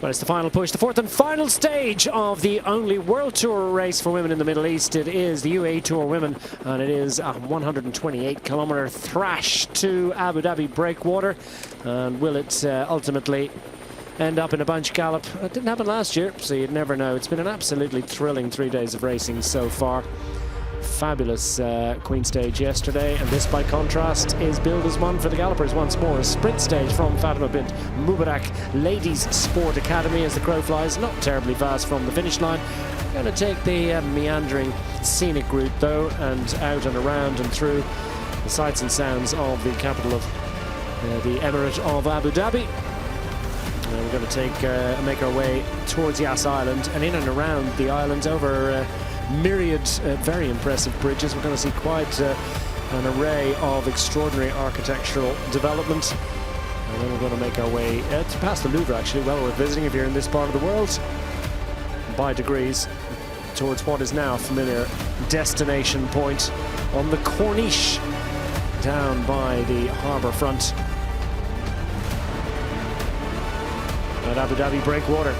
But it's the final push, the fourth and final stage of the only World Tour race for women in the Middle East. It is the UAE Tour Women, and it is a 128-kilometre thrash to Abu Dhabi breakwater. And will it ultimately end up in a bunch gallop? It didn't happen last year, so you'd never know. It's been an absolutely thrilling 3 days of racing so far. Fabulous Queen stage yesterday, and this by contrast is billed as one for the gallopers once more. A sprint stage from Fatima bint Mubarak Ladies Sport Academy as the crow flies, not terribly fast from the finish line. Going to take the meandering scenic route though, and out and around and through the sights and sounds of the capital of the Emirate of Abu Dhabi. We're going to make our way towards Yas Island and in and around the island over myriad very impressive bridges. We're going to see quite an array of extraordinary architectural development, and then we're going to make our way past the Louvre, actually, well worth visiting if you're in this part of the world, by degrees towards what is now a familiar destination point on the Corniche down by the harbour front at Abu Dhabi breakwater.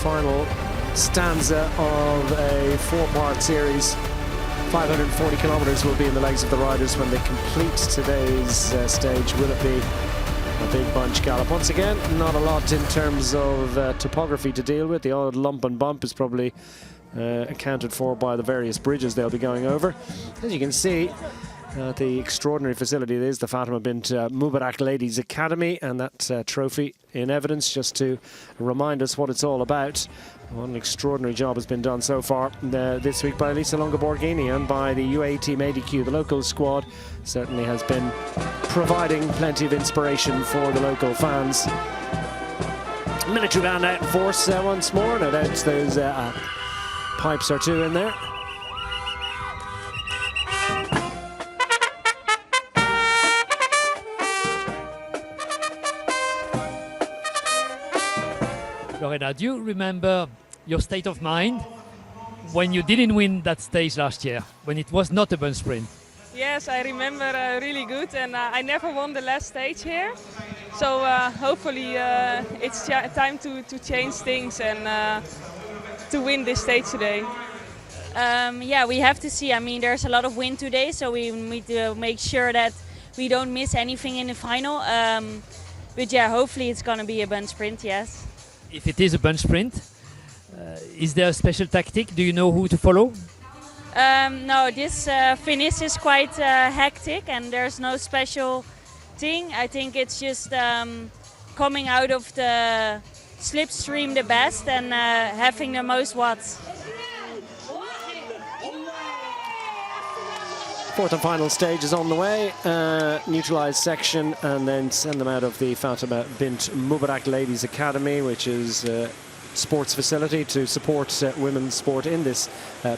Final stanza of a four-part series. 540 kilometres will be in the legs of the riders when they complete today's stage. Will it be a big bunch gallop? Once again, not a lot in terms of topography to deal with. The odd lump and bump is probably accounted for by the various bridges they'll be going over. As you can see, the extraordinary facility it is, the Fatima bint Mubarak Ladies Academy, and that trophy in evidence just to remind us what it's all about. What an extraordinary job has been done so far this week by Elisa Longa-Borghini and by the UAE team ADQ. The local squad certainly has been providing plenty of inspiration for the local fans. Military band out in force once more. No doubt there's pipes or two in there. Lorena, do you remember your state of mind when you didn't win that stage last year, when it was not a bunch sprint? Yes, I remember really good, and I never won the last stage here. So hopefully it's time to change things and to win this stage today. Yeah, we have to see. I mean, there's a lot of wind today, so we need to make sure that we don't miss anything in the final. But yeah, hopefully it's going to be a bunch sprint, yes. If it is a bunch sprint, is there a special tactic? Do you know who to follow? No, this finish is quite hectic and there's no special thing. I think it's just coming out of the slipstream the best and having the most watts. Fourth and final stage is on the way. Neutralised section and then send them out of the Fatima bint Mubarak Ladies Academy, which is a sports facility to support women's sport in this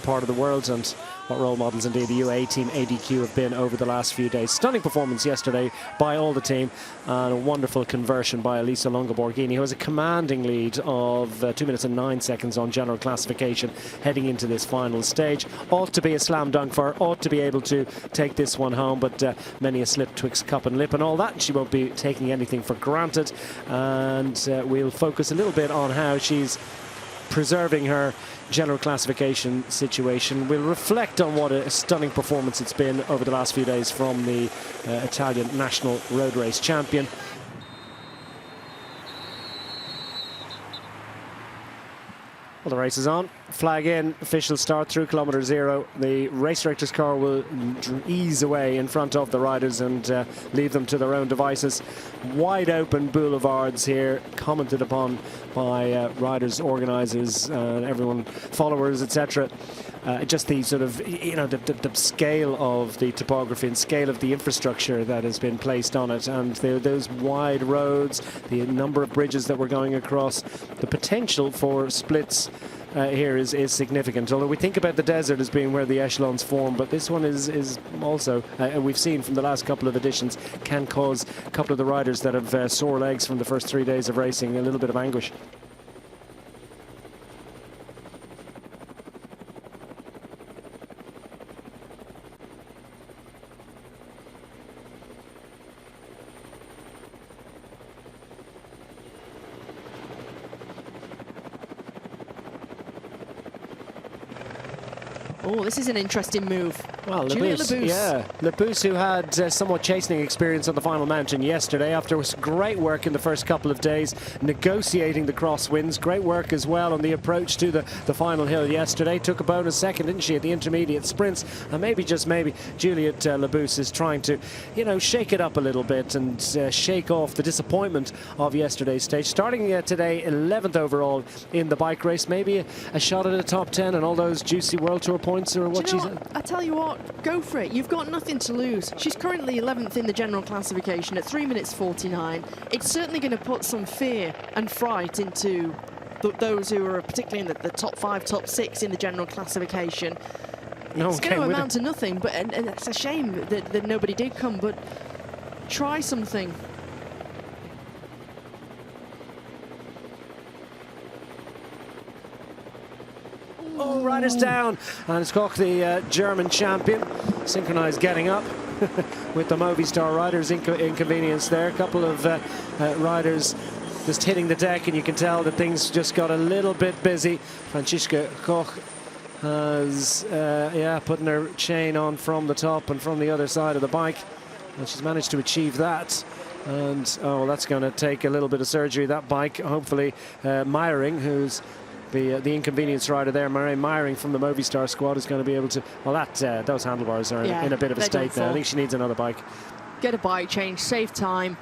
part of the world. And what role models indeed the UAE team ADQ have been over the last few days. Stunning performance yesterday by all the team, and a wonderful conversion by Elisa Longa-Borghini, who has a commanding lead of 2 minutes and 9 seconds on general classification heading into this final stage. Ought to be a slam dunk for her, ought to be able to take this one home, but many a slip twixt cup and lip and all that. She won't be taking anything for granted, and we'll focus a little bit on how she's preserving her general classification situation. We'll reflect on what a stunning performance it's been over the last few days from the Italian national road race champion. Well, the race is on. Flag in, official start through kilometre zero. The race director's car will ease away in front of the riders and leave them to their own devices. Wide open boulevards here, commented upon by riders, organisers, everyone, followers, etc. Just the sort of, you know, the scale of the topography and scale of the infrastructure that has been placed on it, and those wide roads, the number of bridges that we're going across, the potential for splits here is significant. Although we think about the desert as being where the echelons form, but this one is also, we've seen from the last couple of editions, can cause a couple of the riders that have sore legs from the first 3 days of racing a little bit of anguish. Oh, this is an interesting move. Well, Juliet Labous, Labous. yeah. Labous, who had somewhat chastening experience on the final mountain yesterday after great work in the first couple of days, negotiating the crosswinds. Great work as well on the approach to the final hill yesterday. Took a bonus second, didn't she, at the intermediate sprints. And maybe, just maybe, Juliet Labous is trying to, you know, shake it up a little bit and shake off the disappointment of yesterday's stage. Starting today, 11th overall in the bike race. Maybe a shot at a top 10 and all those juicy World Tour points, or what she's... I tell you what, go for it. You've got nothing to lose. She's currently 11th in the general classification at 3 minutes 49. It's certainly going to put some fear and fright into those who are particularly in the top 5, top 6 in the general classification. It's going to amount to nothing, but and it's a shame that nobody did come, but try something. Oh, riders down, and it's Koch, the German champion, synchronized getting up with the Movistar riders. Inconvenience there. A couple of riders just hitting the deck, and you can tell that things just got a little bit busy. Franziska Koch has, putting her chain on from the top and from the other side of the bike, and she's managed to achieve that. And oh, that's going to take a little bit of surgery, that bike. Hopefully, Meyering, who's the inconvenience rider there, Murray Meyering from the Movistar squad, is going to be able to... Well, that those handlebars are in a bit of a state now. I think she needs another bike. Get a bike change, save time,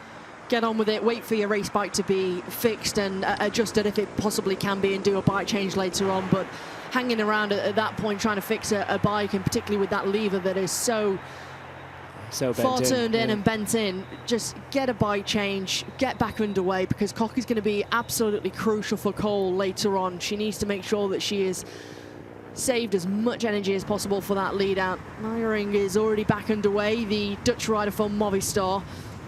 get on with it, wait for your race bike to be fixed and adjusted if it possibly can be, and do a bike change later on. But hanging around at that point trying to fix a bike, and particularly with that lever that is so far turned in and bent in, just get a bike change, get back underway, because Koch is going to be absolutely crucial for Cole later on. She needs to make sure that she is saved as much energy as possible for that lead out. Meyering is already back underway, the Dutch rider from Movistar.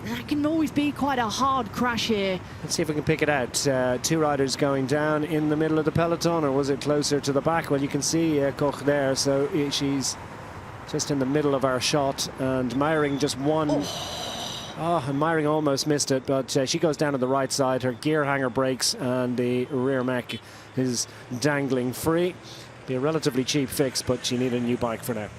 That can always be quite a hard crash here. Let's see if we can pick it out. Two riders going down in the middle of the peloton, or was it closer to the back? Well, you can see Koch there, so she's just in the middle of our shot, and Meyering just won. And Meyering almost missed it, but she goes down on the right side. Her gear hanger breaks, and the rear mech is dangling free. Be a relatively cheap fix, but she needed a new bike for now.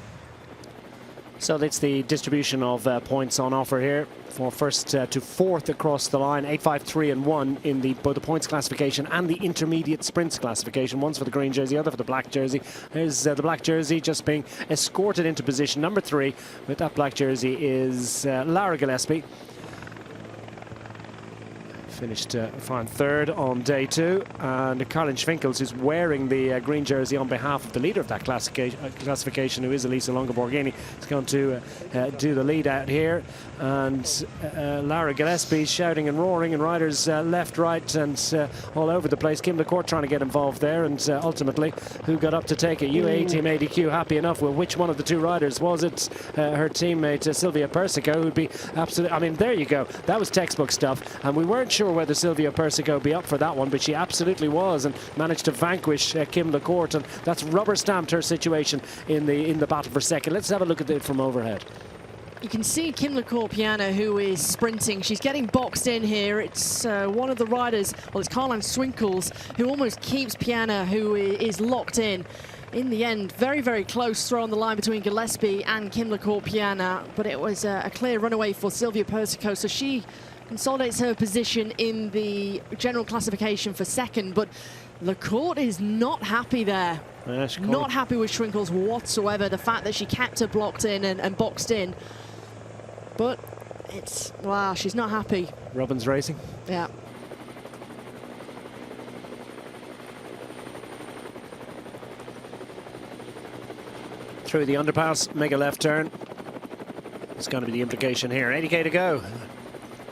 So that's the distribution of points on offer here for first to fourth across the line. 8, 5, 3 and 1 in both the points classification and the intermediate sprints classification. One's for the green jersey, other for the black jersey. There's the black jersey just being escorted into position number 3 with that black jersey is Lara Gillespie. Finished fine third on day 2, and Caroline Schwinkels, who's wearing the green jersey on behalf of the leader of that classification, who is Elisa Longo Borghini, is going to do the lead out here. And Lara Gillespie shouting and roaring, and riders left, right, and all over the place. Kim LaCourt trying to get involved there, and ultimately, who got up to take it? UAE Team ADQ happy enough. Well, which one of the two riders was it? Her teammate Silvia Persico, who'd be absolutely... I mean, there you go. That was textbook stuff, and we weren't sure whether Silvia Persico would be up for that one, but she absolutely was, and managed to vanquish Kim LaCourt, and that's rubber stamped her situation in the battle for second. Let's have a look at it from overhead. You can see Kim LaCourt Piana, who is sprinting. She's getting boxed in here. It's one of the riders, well, it's Caroline Schwinkels, who almost keeps Piana, who is locked in. In the end, very, very close throw on the line between Gillespie and Kim LaCourt Piana, but it was a clear runaway for Silvia Persico, so she consolidates her position in the general classification for second. But LaCourt is not happy there. Not happy with Schwinkels whatsoever. The fact that she kept her blocked in and boxed in. But it's, wow, she's not happy. Robbins racing. Yeah. Through the underpass, mega left turn. It's going to be the implication here. 80k to go.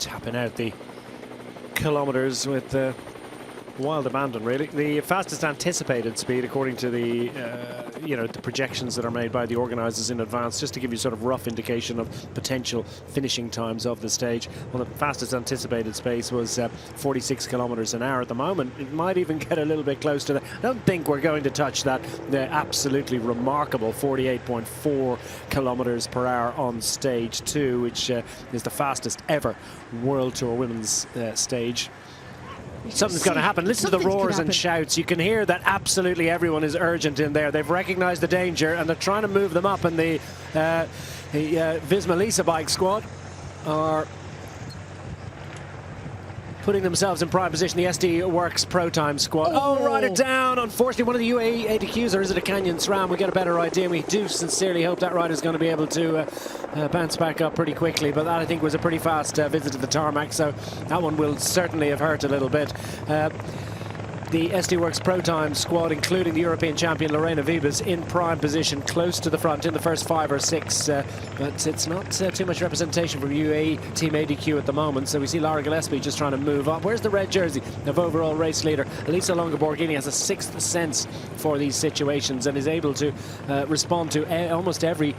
Tapping out the kilometers with wild abandon, really. The fastest anticipated speed, according to the the projections that are made by the organisers in advance, just to give you sort of rough indication of potential finishing times of the stage. Well, the fastest anticipated pace was 46 kilometers an hour. At the moment, it might even get a little bit close to that. I don't think we're going to touch that. The absolutely remarkable 48.4 kilometers per hour on stage 2, which is the fastest ever World Tour Women's stage. Something's going to happen. Listen to the roars and shouts. You can hear that absolutely everyone is urgent in there. They've recognized the danger and they're trying to move them up. And the Visma Lisa bike squad are putting themselves in prime position. The SD Works Pro Time squad. Oh, rider down. Unfortunately, one of the UAE ADQs, or is it a Canyon SRAM? We get a better idea. We do sincerely hope that rider's going to be able to bounce back up pretty quickly. But that, I think, was a pretty fast visit to the tarmac. So that one will certainly have hurt a little bit. The SD Works Pro Time squad, including the European champion Lorena Wiebes, in prime position, close to the front in the first 5 or 6. But it's not too much representation from UAE Team ADQ at the moment. So we see Lara Gillespie just trying to move up. Where's the red jersey of overall race leader? Elisa Longoborghini has a sixth sense for these situations and is able to respond to almost every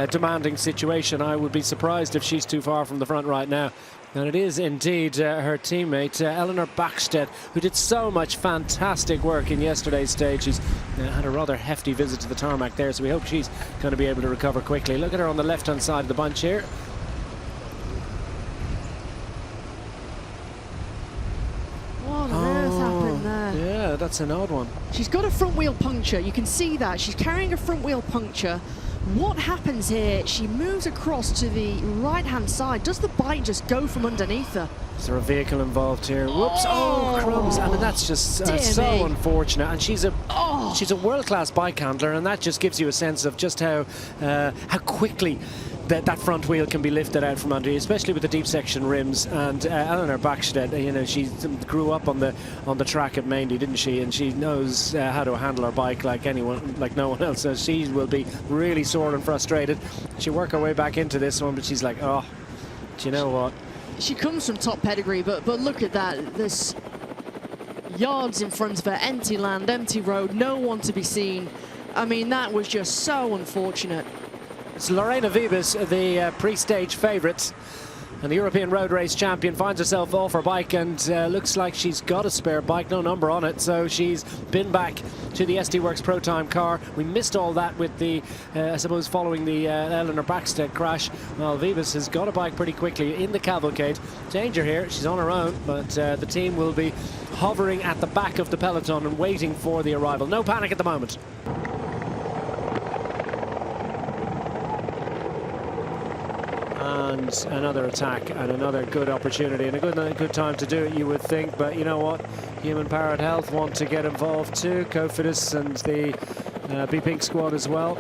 demanding situation. I would be surprised if she's too far from the front right now. And it is indeed her teammate, Eleanor Backstedt, who did so much fantastic work in yesterday's stage. She's had a rather hefty visit to the tarmac there, so we hope she's going to be able to recover quickly. Look at her on the left-hand side of the bunch here. What on earth happened there? Yeah, that's an odd one. She's got a front wheel puncture. You can see that. She's carrying a front wheel puncture. What happens here? She moves across to the right-hand side. Does the bike just go from underneath her? Is there a vehicle involved here? Whoops! Oh, crumbs! I mean, that's just so unfortunate. And she's a world-class bike handler, and that just gives you a sense of just how quickly that front wheel can be lifted out from under you, especially with the deep section rims. And Eleanor Backstedt, you know, she grew up on the track at Maindy, didn't she? And she knows how to handle her bike like no one else. So she will be really sore and frustrated. She'll work her way back into this one, but she's like, oh, do you know what? She comes from top pedigree, but look at that. There's yards in front of her, empty land, empty road, no one to be seen. I mean, that was just so unfortunate. It's Lorena Wiebes, the pre-stage favourite, and the European road race champion, finds herself off her bike and looks like she's got a spare bike, no number on it, so she's been back to the SD Works Pro Time car. We missed all that with the, I suppose, following the Eleanor Backstedt crash. Well, Wiebes has got a bike pretty quickly in the cavalcade. Danger here, she's on her own, but the team will be hovering at the back of the peloton and waiting for the arrival. No panic at the moment. And another attack and another good opportunity and a good time to do it, you would think. But you know what? Human Powered Health want to get involved too. Cofidis and the B-Pink squad as well.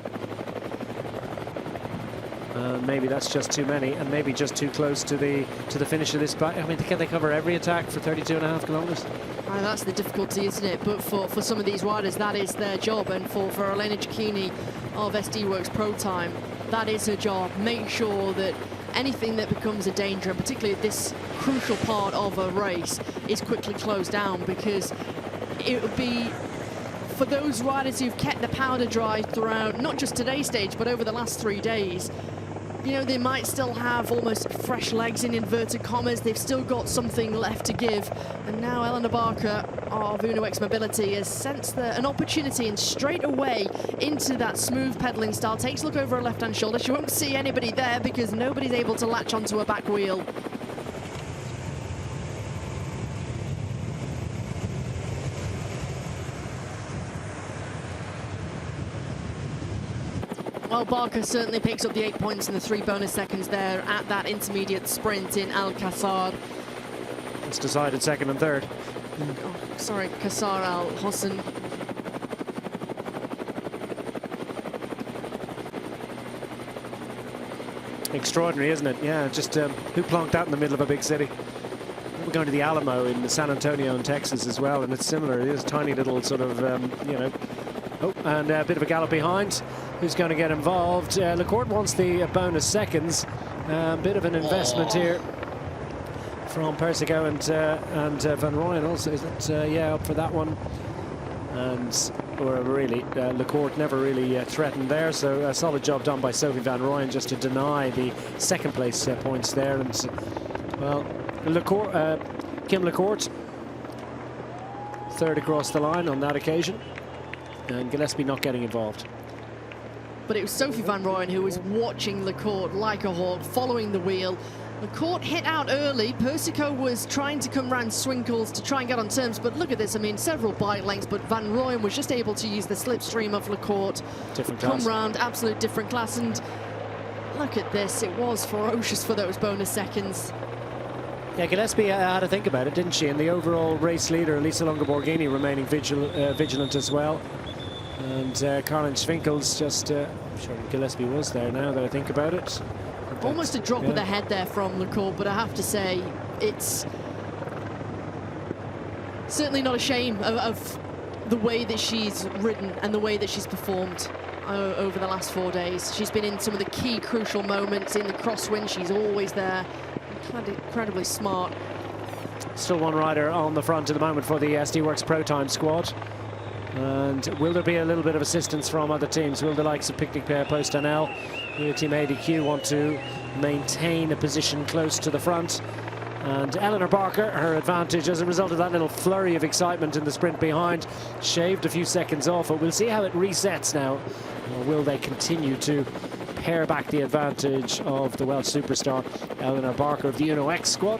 Maybe that's just too many, and maybe just too close to the finish of this bike. I mean, can they cover every attack for 32.5 kilometers? That's the difficulty, isn't it? But for some of these riders, that is their job. And for Elena Cecchini of SD Works Pro Time, that is her job. Make sure that anything that becomes a danger, and particularly at this crucial part of a race, is quickly closed down, because it would be, for those riders who've kept the powder dry throughout, not just today's stage, but over the last 3 days, you know, they might still have almost fresh legs in inverted commas. They've still got something left to give. And now Eleanor Barker of UNOX Mobility has sensed an opportunity, and straight away into that smooth pedaling style. Takes a look over her left-hand shoulder. She won't see anybody there because nobody's able to latch onto her back wheel. Well, Barker certainly picks up the 8 points and the 3 bonus seconds there at that intermediate sprint in Al Qasar. It's decided second and third. Oh, sorry, Qasar Al Hosn. Extraordinary, isn't it? Yeah, just who plonked out in the middle of a big city? We're going to the Alamo in San Antonio in Texas as well, and it's similar. It is a tiny little sort of, you know. Oh, and a bit of a gallop behind. Who's going to get involved? Lecourt wants the bonus seconds. Bit of an investment here from Persico and Van Rooyen also. Is that, yeah, up for that one. And or really, Lecourt never really threatened there. So a solid job done by Sophie Van Rooyen just to deny the second place points there. And well, Lecourt, Kim Lecourt, third across the line on that occasion. And Gillespie not getting involved. But it was Sophie Van Rooyen who was watching Lecourt like a hawk, following the wheel, The court hit out early. Persico was trying to come round Swinkles to try and get on terms, but look at this. I mean, several bike lengths, but Van Rooyen was just able to use the slipstream of LaCourte. Different class. Come round, absolute different class. And look at this. It was ferocious for those bonus seconds. Yeah, Gillespie had to think about it, didn't she? And the overall race leader, Elisa Longo Borghini, remaining vigilant as well. And Caroline Swinkels just, I'm sure Gillespie was there now that I think about it. Almost a drop of the head there from LaCourte, but I have to say, it's certainly not a shame of the way that she's ridden and the way that she's performed over the last 4 days. She's been in some of the key crucial moments in the crosswind. She's always there. Incredibly smart. Still one rider on the front at the moment for the SD Worx Pro Time squad. And will there be a little bit of assistance from other teams? Will the likes of Picnic Post NL, Team ADQ want to maintain a position close to the front? And Eleanor Barker, her advantage as a result of that little flurry of excitement in the sprint behind, shaved a few seconds off. But we'll see how it resets now. Or will they continue to pare back the advantage of the Welsh superstar Eleanor Barker of the Uno X squad?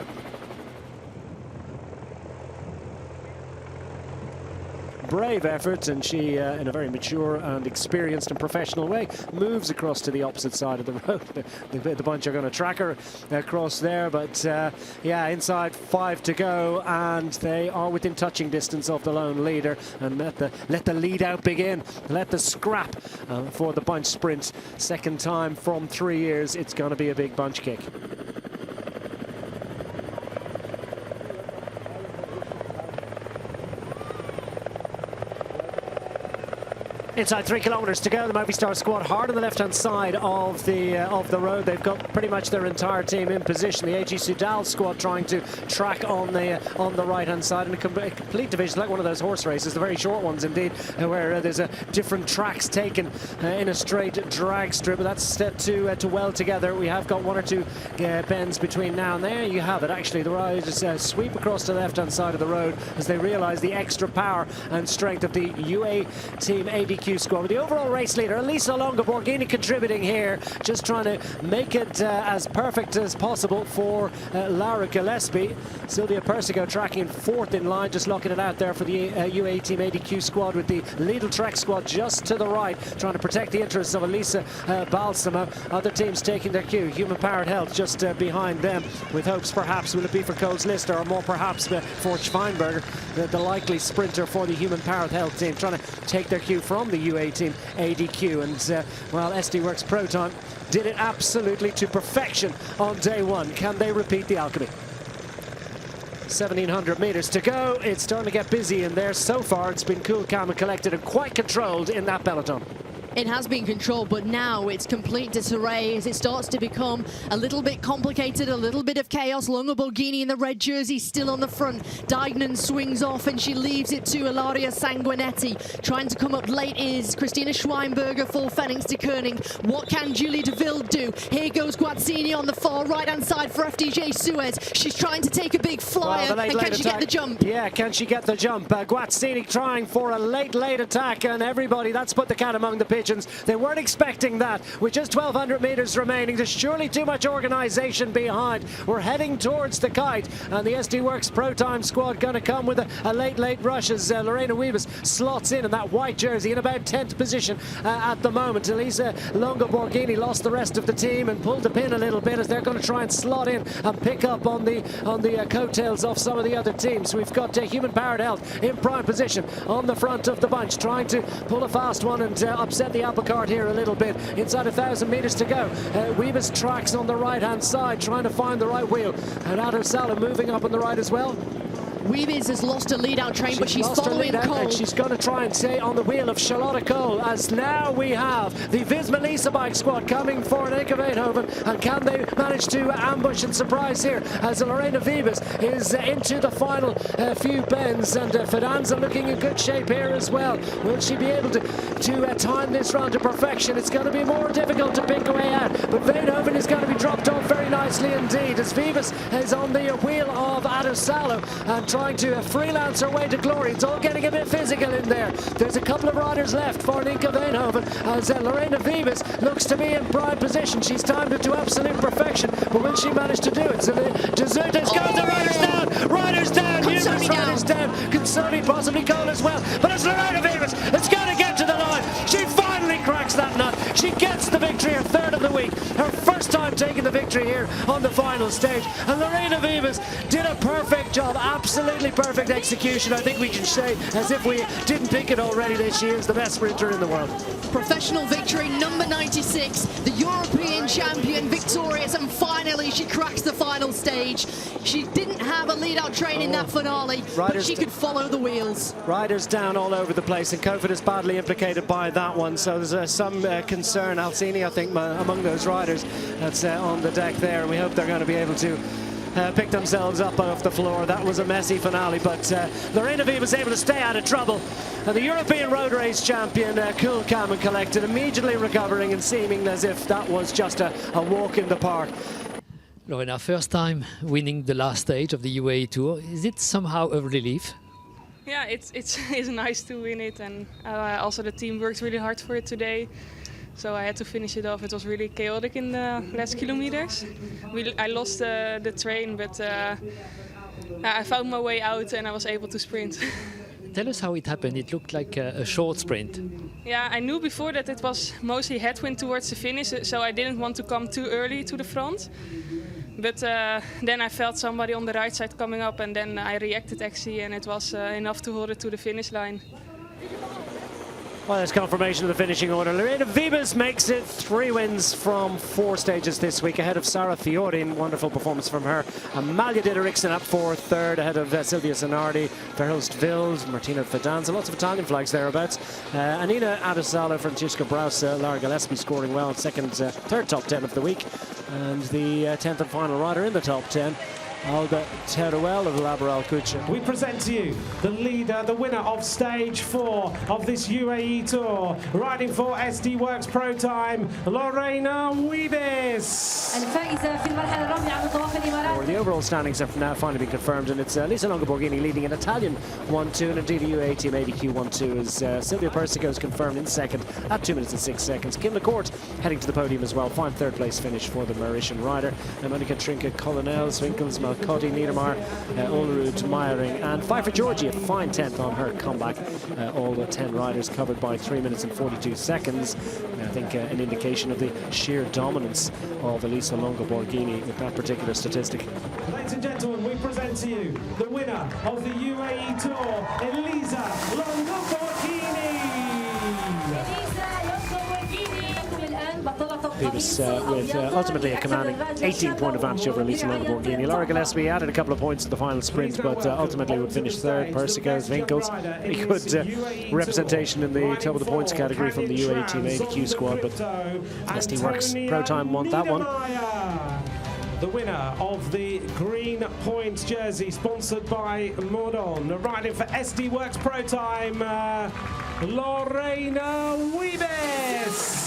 Brave effort, and she, in a very mature and experienced and professional way, moves across to the opposite side of the road. The bunch are going to track her across there, but yeah, inside 5 to go, and they are within touching distance of the lone leader. And let the lead out begin. Let the scrap for the bunch sprint. Second time from 3 years, it's going to be a big bunch kick. Inside 3 kilometers to go. The Movistar squad hard on the left-hand side of the road. They've got pretty much their entire team in position. The AG Sudal squad trying to track on the right-hand side in a complete division, like one of those horse races, the very short ones indeed, where there's different tracks taken in a straight drag strip. But that's set to well together. We have got 1 or 2 bends between now and there. You have it. Actually, the riders sweep across to the left-hand side of the road as they realise the extra power and strength of the UA Team ADQ squad. With the overall race leader, Elisa Longo Borghini, contributing here, just trying to make it as perfect as possible for Laura Gillespie. Sylvia Persico tracking 4th in line, just locking it out there for the UAE Team ADQ squad, with the Lidl Trek squad just to the right, trying to protect the interests of Elisa Balsamo. Other teams taking their cue. Human Powered Health just behind them, with hopes perhaps, will it be for Coles Lister, or more perhaps for Schweinberger, the likely sprinter for the Human Powered Health team, trying to take their cue from the UAE Team ADQ. And well, SD Worx Pro Time did it absolutely to perfection on day 1. Can they repeat the alchemy? 1,700 meters to go. It's starting to get busy in there. So far, it's been cool, calm and collected, and quite controlled in that peloton. It has been controlled, but now it's complete disarray as it starts to become a little bit complicated, a little bit of chaos. Longo Borghini in the red jersey still on the front. Dignan swings off and she leaves it to Ilaria Sanguinetti. Trying to come up late is Christina Schweinberger for Fenix de Koning. What can Julie de Ville do? Here goes Guazzini on the far right-hand side for FDJ Suez. She's trying to take a big flyer, well, and can she get the jump? Yeah, can she get the jump? Guazzini trying for a late attack, and everybody, that's put the cat among the pigeons. They weren't expecting that. With just 1,200 meters remaining, there's surely too much organization behind. We're heading towards the kite, and the SD Worx Pro Time squad going to come with a late rush as Lorena Wiebes slots in that white jersey in about 10th position at the moment. Elisa Longo Borghini lost the rest of the team and pulled the pin a little bit as they're going to try and slot in and pick up on the coattails of some of the other teams. We've got Human Powered Health in prime position on the front of the bunch, trying to pull a fast one and upset the apple cart here a little bit. Inside 1,000 meters to go. Wiebes tracks on the right-hand side, trying to find the right wheel. And Ado Sala moving up on the right as well. Wiebes has lost a lead-out train, but she's following Cole. And she's going to try and stay on the wheel of Charlotte Cole, as now we have the Visma Lisa bike squad coming for Annika Veidhoven. And can they manage to ambush and surprise here as Lorena Wiebes is into the final few bends, and Fidanza looking in good shape here as well. Will she be able to time this round to perfection? It's going to be more difficult to pick away at, but Veidhoven is going to be dropped off very nicely indeed as Wiebes is on the wheel of Ado Salo and trying to freelance her way to glory. It's all getting a bit physical in there. There's a couple of riders left for Nienke Veenhoven as Lorena Wiebes looks to be in prime position. She's timed it to absolute perfection, but will she manage to do it? So Desertes goes, the riders down, riders down, numerous riders down. Consoni possibly Cole as well, but it's Lorena Wiebes. It's going to get to the line. She finally cracks that nut. She gets the victory, her third of the week. Her first time taking the victory here on the final stage. And Lorena Wiebes did a perfect job, absolutely perfect execution. I think we can say, as if we didn't think it already, that she is the best sprinter in the world. Professional victory, number 96, the European champion, victorious, and finally she cracks the final stage. She didn't have a lead-out train in that finale, but she could follow the wheels. Riders down all over the place, and Kofod is badly implicated by that one, so there's some concern. Alcini, I think, among those riders that's on the deck there, and we hope they're going to be able to pick themselves up off the floor. That was a messy finale, but Lorena Wiebes was able to stay out of trouble. And the European Road Race champion, cool, calm and collected, immediately recovering and seeming as if that was just a walk in the park. Lorena, first time winning the last stage of the UAE Tour. Is it somehow a relief? Yeah, it's nice to win it, and also the team worked really hard for it today. So I had to finish it off. It was really chaotic in the last kilometers. I lost the train, but I found my way out and I was able to sprint. Tell us how it happened. It looked like a short sprint. Yeah, I knew before that it was mostly headwind towards the finish, so I didn't want to come too early to the front. But then I felt somebody on the right side coming up, and then I reacted actually, and it was enough to hold it to the finish line. Well, there's confirmation of the finishing order. Lorena Wiebes makes it 3 wins from 4 stages this week, ahead of Sarah Fiorin. Wonderful performance from her. Amalia Dideriksen up for 3rd, ahead of Silvia Zanardi, Verhulst Wild, Martina Fidanza. Lots of Italian flags thereabouts. Anina Adesala, Francesca Braus, Lara Gillespie scoring well. 3rd top 10 of the week. And the 10th and final rider in the top 10. Olga Teruel of Laboral Kucha. We present to you the leader, the winner of stage 4 of this UAE Tour, riding for SD Worx Pro Time, Lorena Wiebes. The overall standings have now finally been confirmed, and it's Lisa Longo Borghini leading an Italian 1-2, and indeed a UAE Team ADQ 1-2 as Silvia Persico is confirmed in 2nd at 2 minutes and 6 seconds. Kim LaCourte heading to the podium as well, fine 3rd place finish for the Mauritian rider. Monica Trinka, Colonel, Swinkels, Malcotti, Niedermar, Ulrud, Meyering, and Pfeiffer Georgie, a fine 10th on her comeback. All the 10 riders covered by 3 minutes and 42 seconds. I think an indication of the sheer dominance of Elisa Longo Borghini with that particular statistic. Ladies and gentlemen, we present to you the winner of the UAE Tour, Elisa Longo Borghini. Wiebes with ultimately a commanding 18-point advantage over Elisa Longo Borghini. Lara Gillespie added a couple of points to the final sprint, but ultimately would finish 3rd. Persico's, Winkels, pretty good representation in the top of the points category from the UAE Team ADQ squad, but SD Worx Pro Time won that one. The winner of the green points jersey, sponsored by Mordon, riding for SD Worx Pro Time, Lorena Wiebes.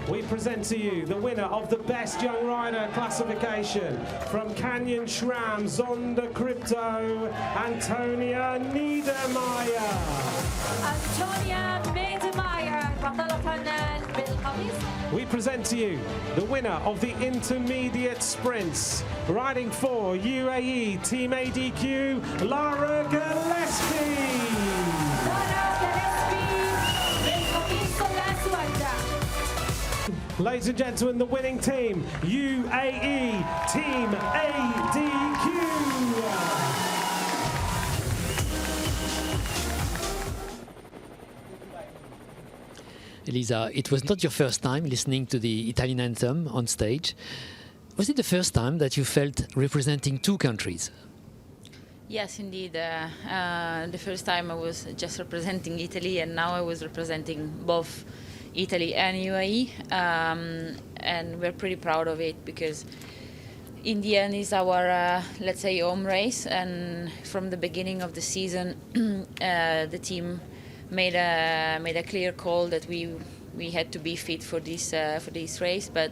We present to you the winner of the Best Young Rider classification from Canyon Schramm, Zonda Crypto, Antonia Niedermeyer. We present to you the winner of the intermediate sprints, riding for UAE Team ADQ, Lara Gillespie. Ladies and gentlemen, the winning team, UAE Team ADQ. Elisa, it was not your first time listening to the Italian anthem on stage. Was it the first time that you felt representing 2 countries? Yes, indeed. The first time I was just representing Italy, and now I was representing both Italy and UAE, and we're pretty proud of it because in the end it's our, let's say, home race, and from the beginning of the season the team made a clear call that we had to be fit for this race, but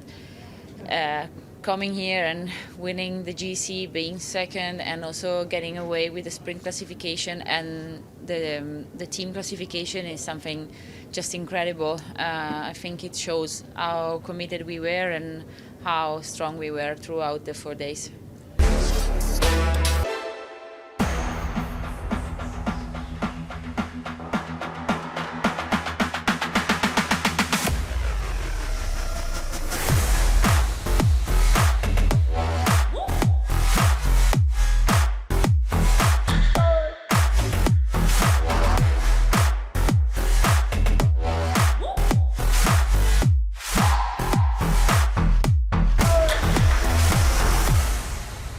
coming here and winning the GC, being second, and also getting away with the sprint classification and the team classification is something just incredible. I think it shows how committed we were and how strong we were throughout the 4 days.